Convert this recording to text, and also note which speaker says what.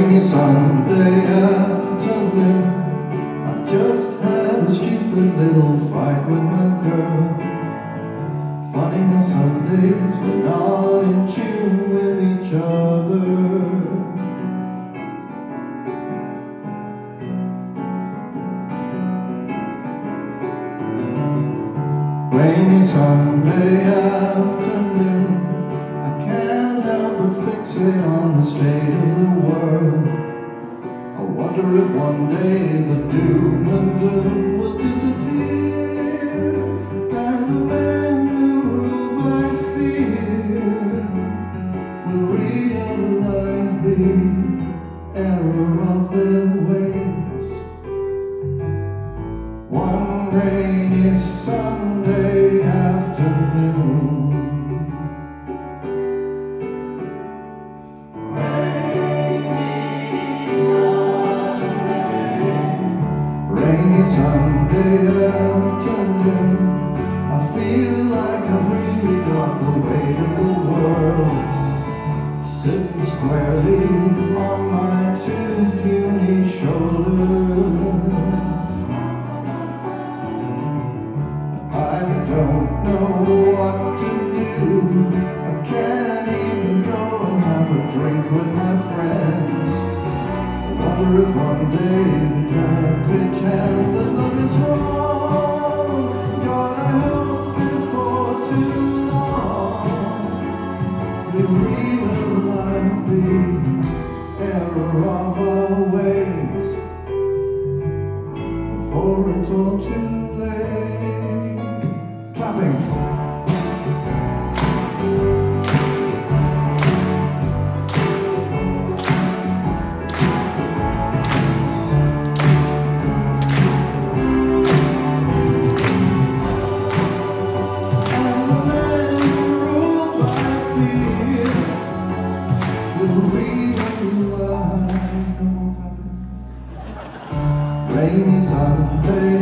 Speaker 1: Rainy Sunday afternoon, I've just had a stupid little fight with my girl. Funny how some days we're not in tune with each other. Rainy Sunday afternoon, I can't help but fixate on the state of the world. I wonder if one day the doom and gloom will disappear, and the men who rule by fear will realize the error of their ways. One rainy Sunday afternoon, rainy Sunday afternoon, I feel like I've really got the weight of the world sitting squarely on my two puny shoulders. I don't know what to do. I can't even go and have a drink with my friends. I wonder if one day they can pretend that nothing's wrong. God, I hope before too long we realize the error of our ways before it's all too late. Clapping. Rainy Sunday